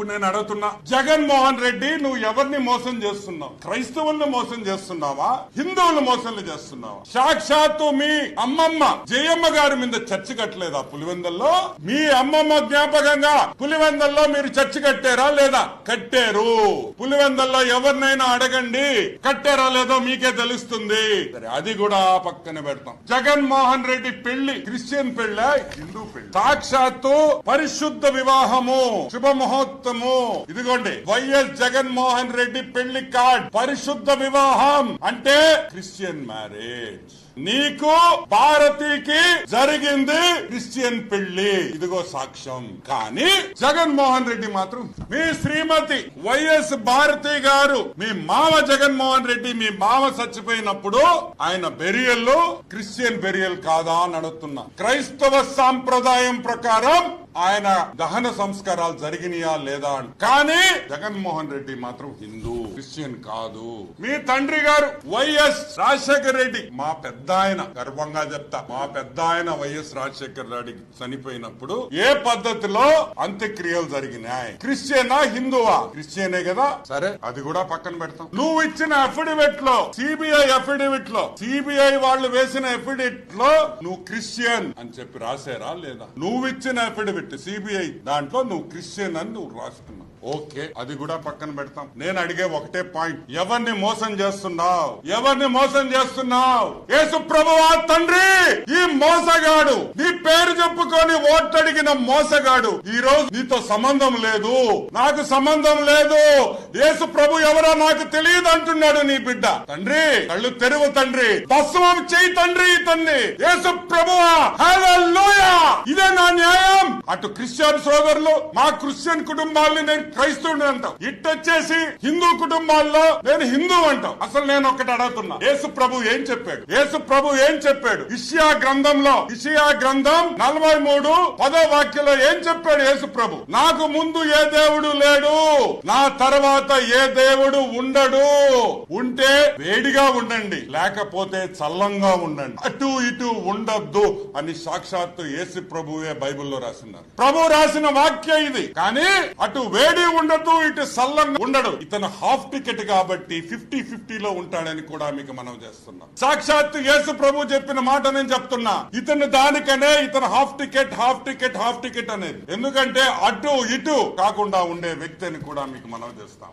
ఇప్పుడు నేను అడుగుతున్నా, జగన్మోహన్ రెడ్డి నువ్వు ఎవరిని మోసం చేస్తున్నావు? క్రైస్తవుల్ని మోసం చేస్తున్నావా? హిందువులు మోసం చేస్తున్నావా? సాక్షాత్తు మీ అమ్మమ్మ జయమ్మ గారి మీద చర్చి కట్టలేదా పులివెందల్లో? మీ అమ్మమ్మ జ్ఞాపకంగా పులివెందల్లో మీరు చర్చి కట్టారా లేదా? కట్టారు. పులివెందల్లో ఎవరినైనా అడగండి, కట్టారా లేదో మీకే తెలుస్తుంది. సరే, అది కూడా పక్కన పెడతాం. జగన్మోహన్ రెడ్డి పెళ్లి క్రిస్టియన్ పెళ్లి, హిందూ పెళ్లి. సాక్షాత్తు పరిశుద్ధ వివాహము, శుభముహూర్తము. ఇదిగోండి వైఎస్ జగన్మోహన్ రెడ్డి పెళ్లి కార్డ్. పరిశుద్ధ వివాహం అంటే క్రిస్టియన్ మ్యారేజ్. నీకు భారతికి జరిగింది క్రిస్టియన్ పెళ్లి, ఇదిగో సాక్ష్యం. కానీ జగన్మోహన్ రెడ్డి మాత్రం మీ శ్రీమతి వైఎస్ భారతి గారు, మీ మామ జగన్మోహన్ రెడ్డి, మీ మామ చచ్చిపోయినప్పుడు ఆయన బెరియల్ క్రిస్టియన్ బెరియల్ కాదా అని అడుగుతున్నా. క్రైస్తవ సాంప్రదాయం ప్రకారం ఆయన దహన సంస్కారాలు జరిగినాయా లేదా అని. కానీ జగన్మోహన్ రెడ్డి మాత్రం హిందూ, క్రిస్టియన్ కాదు. మీ తండ్రి గారు వైఎస్ రాజశేఖర రెడ్డి, మా పెద్ద ఆయన, గర్వంగా చెప్తా, మా పెద్ద ఆయన వైఎస్ రాజశేఖర రెడ్డి చనిపోయినప్పుడు ఏ పద్ధతిలో అంత్యక్రియలు జరిగినాయి? క్రిస్టియనా హిందువా? క్రిస్టియనే కదా. సరే, అది కూడా పక్కన పెడతాం. నువ్వు ఇచ్చిన అఫిడవిట్ లో, సిబిఐ అఫిడవిట్ లో, సిబిఐ వాళ్ళు వేసిన అఫిడవిట్ లో నువ్వు క్రిస్టియన్ అని చెప్పి రాశారా లేదా? నువ్వు ఇచ్చిన అఫిడవిట్ సిబిఐ దాంట్లో నువ్వు క్రిస్టియన్ అని నువ్వు రాసుకున్నావు. ఓకే, అది కూడా పక్కన పెడతాం. నేను అడిగే ఒకటే పాయింట్, ఎవరిని మోసం చేస్తున్నావు? ఎవరిని మోసం చేస్తున్నావు? యేసు ప్రభువా తండ్రి, ఈ మోసగాడు, నీ పేరు చెప్పుకొని ఓటడిగిన మోసగాడు ఈ రోజు నీతో సంబంధం లేదు, నాకు సంబంధం లేదు, యేసు ప్రభు ఎవరో నాకు తెలియదు అంటున్నాడు నీ బిడ్డ. తండ్రి, కళ్ళు తెరువు తండ్రి, భస్మం చేయి తండ్రి ఇతన్ని. యేసు ప్రభువా, హల్లెలూయా. ఇదే నా న్యాయం. అటు క్రిస్టియన్ సోదరులు, మా క్రిస్టియన్ కుటుంబాలని నేను క్రైస్తవుని అంటాం, ఇట్టొచ్చేసి హిందూ కుటుంబాల్లో నేను హిందూ అంటాం. అసలు నేను ఒకటి అడుగుతున్నా, యేసు ప్రభు ఏం చెప్పాడు? యేసు ప్రభు ఏం చెప్పాడు? ఇషియా గ్రంథంలో, ఇషియా గ్రంథం 43:10 వాక్యంలో ఏం చెప్పాడు యేసు ప్రభు? నాకు ముందు ఏ దేవుడు లేడు, నా తర్వాత ఏ దేవుడు ఉండడు. ఉంటే వేడిగా ఉండండి, లేకపోతే చల్లంగా ఉండండి, అటు ఇటు ఉండద్దు అని సాక్షాత్తు యేసు ప్రభువే బైబిల్లో రాసినారు. ప్రభు రాసిన వాక్యం ఇది. కానీ అటు వేడి ఉండదు, ఇటు సల్లంగా ఉండడు. ఇతను హాఫ్ టికెట్ కాబట్టి 50-50లో ఉంటాడని కూడా మీకు మనం చేస్తున్నాం. సాక్షాత్తు యేసు ప్రభు చెప్పిన మాట నేను చెప్తున్నా. ఇతను దానికనే ఇతను హాఫ్ టికెట్ అనేది. ఎందుకంటే అటు ఇటు కాకుండా ఉండే వ్యక్తి అని కూడా మీకు మనం చేస్తాం.